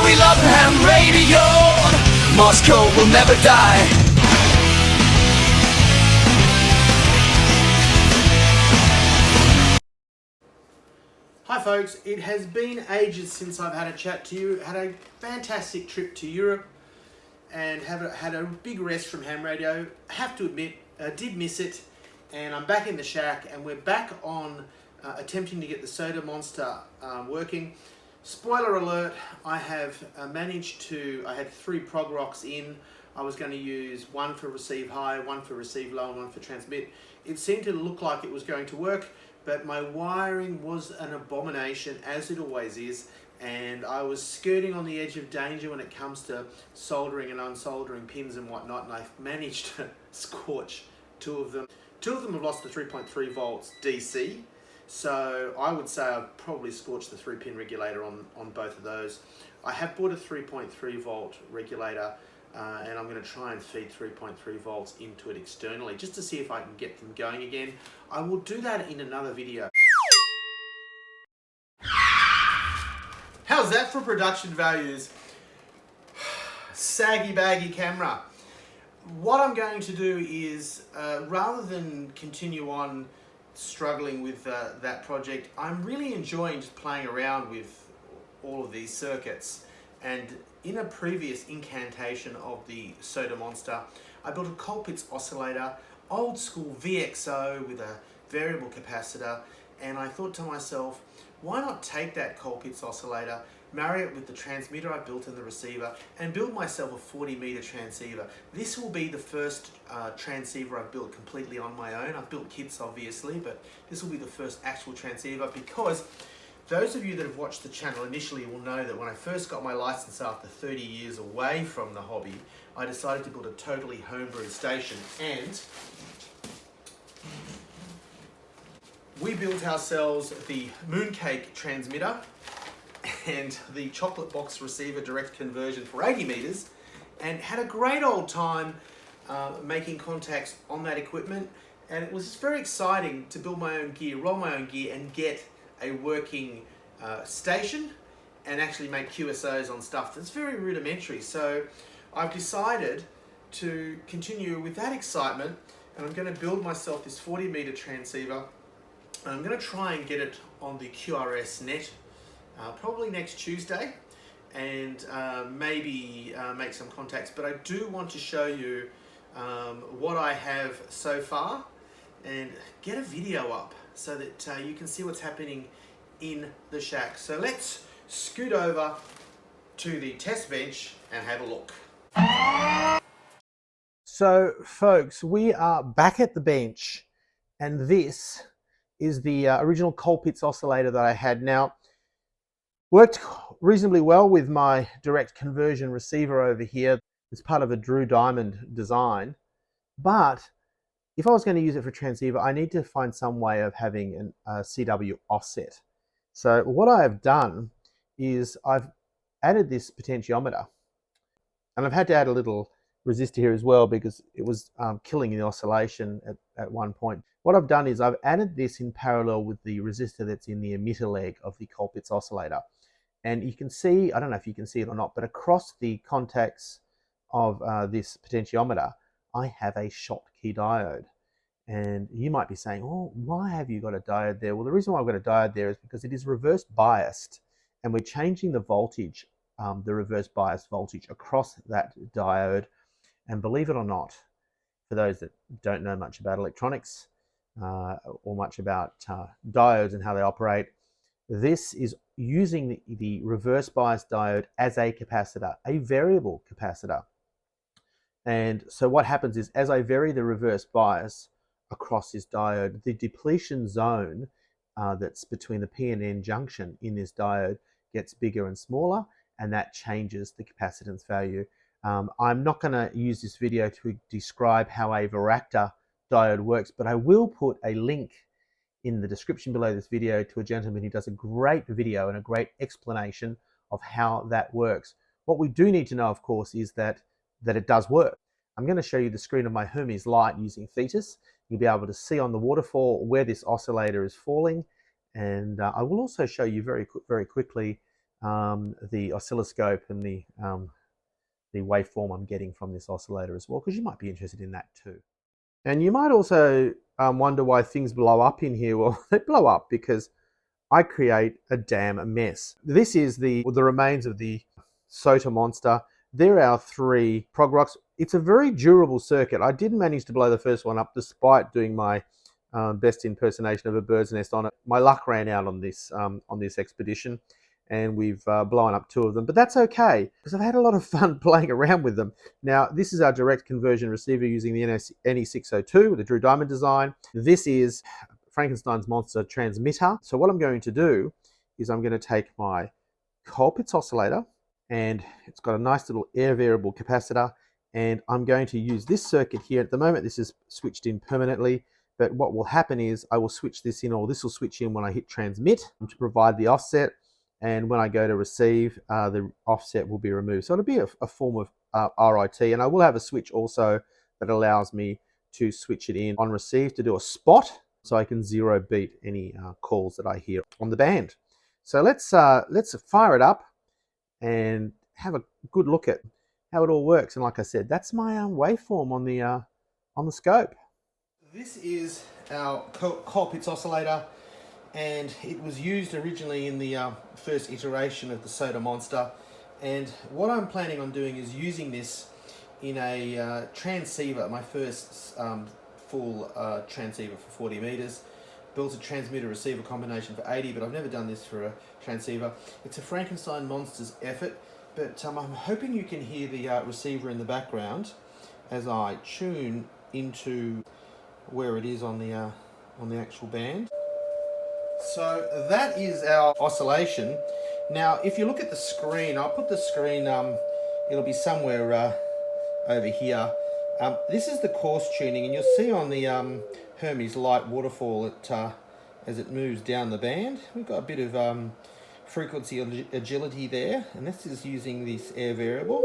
we love ham radio. Moscow will never die. Hi folks, it has been ages since I've had a chat to you. Had a fantastic trip to Europe and had a big rest from ham radio. I have to admit, I did miss it, and I'm back in the shack and we're back on attempting to get the Soda Monster working. Spoiler alert, I have managed to, I had 3 prog rocks in. I was going to use one for receive high, one for receive low, and one for transmit. It seemed to look like it was going to work, but my wiring was an abomination, as it always is, and I was skirting on the edge of danger when it comes to soldering and unsoldering pins and whatnot, and I managed to scorch 2 of them. 2 of them have lost the 3.3 volts DC, so I would say I've probably scorched the 3-pin regulator on both of those. I have bought a 3.3 volt regulator, and I'm going to try and feed 3.3 volts into it externally just to see if I can get them going again. I will do that in another video. How's that for production values? Saggy baggy camera. What I'm going to do is, rather than continue on struggling with that project, I'm really enjoying just playing around with all of these circuits. And in a previous incantation of the Soda Monster, I built a Colpitts oscillator, old school VXO with a variable capacitor, and I thought to myself, why not take that Colpitts oscillator, marry it with the transmitter I built in the receiver, and build myself a 40 meter transceiver. This will be the first transceiver I've built completely on my own. I've built kits obviously, but this will be the first actual transceiver, because those of you that have watched the channel initially will know that when I first got my license after 30 years away from the hobby, I decided to build a totally homebrew station, and we built ourselves the Mooncake transmitter and the Chocolate Box receiver direct conversion for 80 meters, and had a great old time making contacts on that equipment. And it was just very exciting to build my own gear, roll my own gear, and get a working station and actually make QSOs on stuff that's very rudimentary. So I've decided to continue with that excitement, and I'm going to build myself this 40 meter transceiver, and I'm going to try and get it on the QRS net probably next Tuesday, and maybe make some contacts. But I do want to show you what I have so far and get a video up so that you can see what's happening in the shack. So let's scoot over to the test bench and have a look. So folks, we are back at the bench, and this is the original Colpitts oscillator that I had. Now, worked reasonably well with my direct conversion receiver over here. It's part of a Drew Diamond design, but if I was going to use it for transceiver, I need to find some way of having a CW offset. So what I have done is I've added this potentiometer, and I've had to add a little resistor here as well because it was killing the oscillation at one point. What I've done is I've added this in parallel with the resistor that's in the emitter leg of the Colpitts oscillator. And you can see, I don't know if you can see it or not, but across the contacts of this potentiometer, I have a Schottky diode. And you might be saying, oh, why have you got a diode there? Well, the reason why I've got a diode there is because it is reverse biased, and we're changing the voltage, the reverse bias voltage across that diode. And believe it or not, for those that don't know much about electronics or much about diodes and how they operate, this is using the reverse bias diode as a capacitor, a variable capacitor. And so what happens is, as I vary the reverse bias across this diode, the depletion zone that's between the P and N junction in this diode gets bigger and smaller, and that changes the capacitance value. I'm not going to use this video to describe how a varactor diode works, but I will put a link in the description below this video to a gentleman who does a great video and a great explanation of how that works. What we do need to know, of course, is that it does work. I'm going to show you the screen of my Hermes light using Thetis. You'll be able to see on the waterfall where this oscillator is falling, and I will also show you very quickly the oscilloscope and the waveform I'm getting from this oscillator as well, because you might be interested in that too. And you might also wonder why things blow up in here. Well, they blow up because I create a damn mess. This is the remains of the SOTA monster. There are 3 prog rocks. It's a very durable circuit. I did manage to blow the first one up despite doing my best impersonation of a bird's nest on it. My luck ran out on this expedition, and we've blown up 2 of them. But that's okay, because I've had a lot of fun playing around with them. Now, this is our direct conversion receiver using the NE602 with the Drew Diamond design. This is Frankenstein's monster transmitter. So what I'm going to do is I'm going to take my Colpitts oscillator, and it's got a nice little air variable capacitor, and I'm going to use this circuit here. At the moment, this is switched in permanently, but what will happen is I will switch this in, or this will switch in when I hit transmit to provide the offset, and when I go to receive, the offset will be removed. So it'll be a form of RIT, and I will have a switch also that allows me to switch it in on receive to do a spot, so I can 0 beat any calls that I hear on the band. So let's fire it up and have a good look at how it all works. And like I said, that's my waveform on the scope. This is our Colpitts oscillator, and it was used originally in the first iteration of the SOTA monster. And what I'm planning on doing is using this in a transceiver, my first full transceiver for 40 meters. Built a transmitter receiver combination for 80, but I've never done this for a transceiver. It's a Frankenstein monster's effort, but I'm hoping you can hear the receiver in the background as I tune into where it is on the actual band. So that is our oscillation. Now, if you look at the screen, I'll put the screen, it'll be somewhere over here. This is the coarse tuning, and you'll see on the Hermes light waterfall as it moves down the band. We've got a bit of frequency agility there, and this is using this air variable.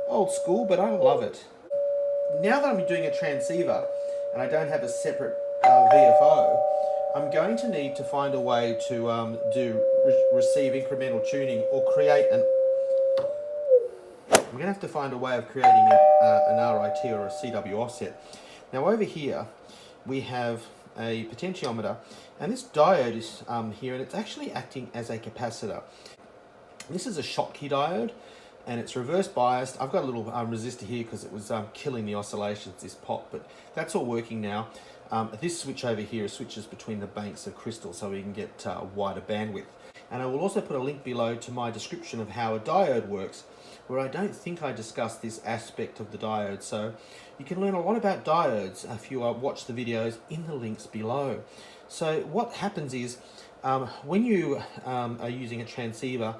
Old school, but I love it. Now that I'm doing a transceiver and I don't have a separate VFO, I'm going to need to find a way to receive incremental tuning, or create an... I'm going to have to find a way of creating an RIT or a CW offset. Now over here we have a potentiometer, and this diode is here, and it's actually acting as a capacitor. This is a Schottky diode, and it's reverse biased. I've got a little resistor here because it was killing the oscillations, this pop, but that's all working now. This switch over here switches between the banks of crystal so we can get wider bandwidth. And I will also put a link below to my description of how a diode works, where I don't think I discussed this aspect of the diode. So you can learn a lot about diodes if you watch the videos in the links below. So what happens is, when you are using a transceiver,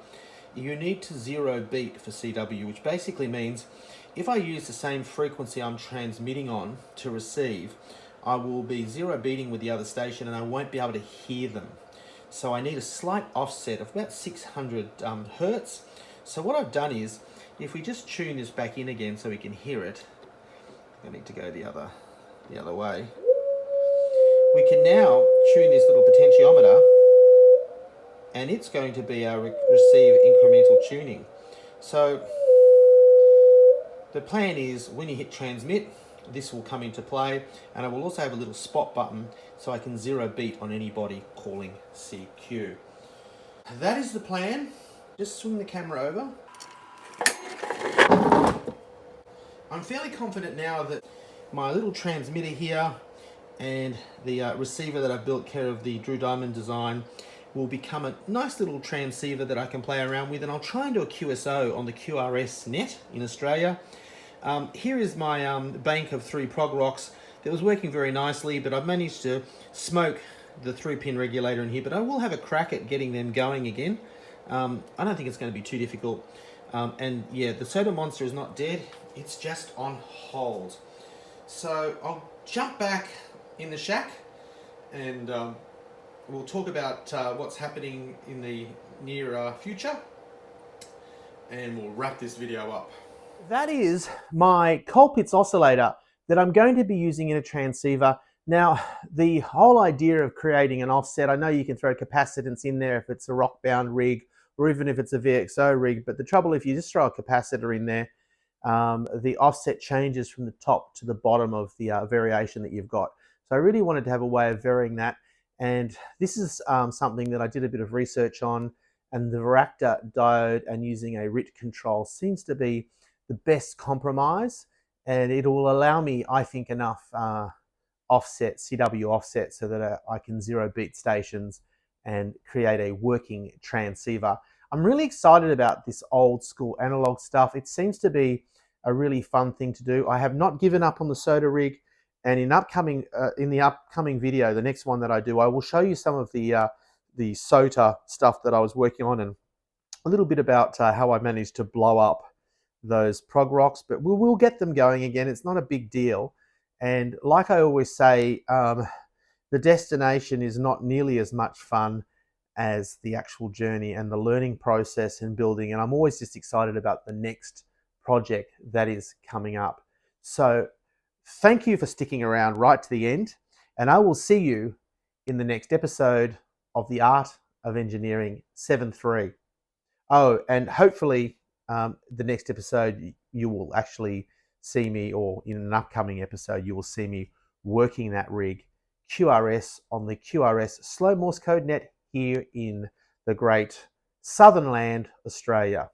you need to 0 beat for CW, which basically means if I use the same frequency I'm transmitting on to receive, I will be 0 beating with the other station and I won't be able to hear them. So I need a slight offset of about 600 hertz. So what I've done is, if we just tune this back in again so we can hear it, I need to go the other way. We can now tune this little potentiometer, and it's going to be our receive incremental tuning. So the plan is, when you hit transmit, this will come into play, and I will also have a little spot button so I can 0 beat on anybody calling CQ. That is the plan. Just swing the camera over. I'm fairly confident now that my little transmitter here and the receiver that I've built care of the Drew Diamond design will become a nice little transceiver that I can play around with, and I'll try and do a QSO on the QRS net in Australia. Here is my bank of 3 prog rocks that was working very nicely, but I've managed to smoke the 3-pin regulator in here, but I will have a crack at getting them going again. I don't think it's going to be too difficult. And yeah, the SOTA monster is not dead, it's just on hold. So I'll jump back in the shack, and we'll talk about what's happening in the near future, and we'll wrap this video up. That is my Colpitts oscillator that I'm going to be using in a transceiver. Now, the whole idea of creating an offset, I know you can throw capacitance in there if it's a rock-bound rig, or even if it's a VXO rig. But the trouble, if you just throw a capacitor in there, the offset changes from the top to the bottom of the variation that you've got. So I really wanted to have a way of varying that. And this is something that I did a bit of research on, and the varactor diode and using a RIT control seems to be the best compromise, and it will allow me, I think, enough offset, CW offset, so that I can zero beat stations and create a working transceiver. I'm really excited about this old school analog stuff. It seems to be a really fun thing to do. I have not given up on the soda rig, and in the upcoming video, the next one that I do, I will show you some of the SOTA stuff that I was working on, and a little bit about how I managed to blow up those prog rocks. But we'll get them going again. It's not a big deal. And like I always say, the destination is not nearly as much fun as the actual journey and the learning process and building. And I'm always just excited about the next project that is coming up. So thank you for sticking around right to the end, and I will see you in the next episode of The Art of Engineering 7.3. Oh, and hopefully the next episode you will actually see me, or in an upcoming episode you will see me working that rig QRS on the QRS slow Morse code net here in the great southern land, Australia.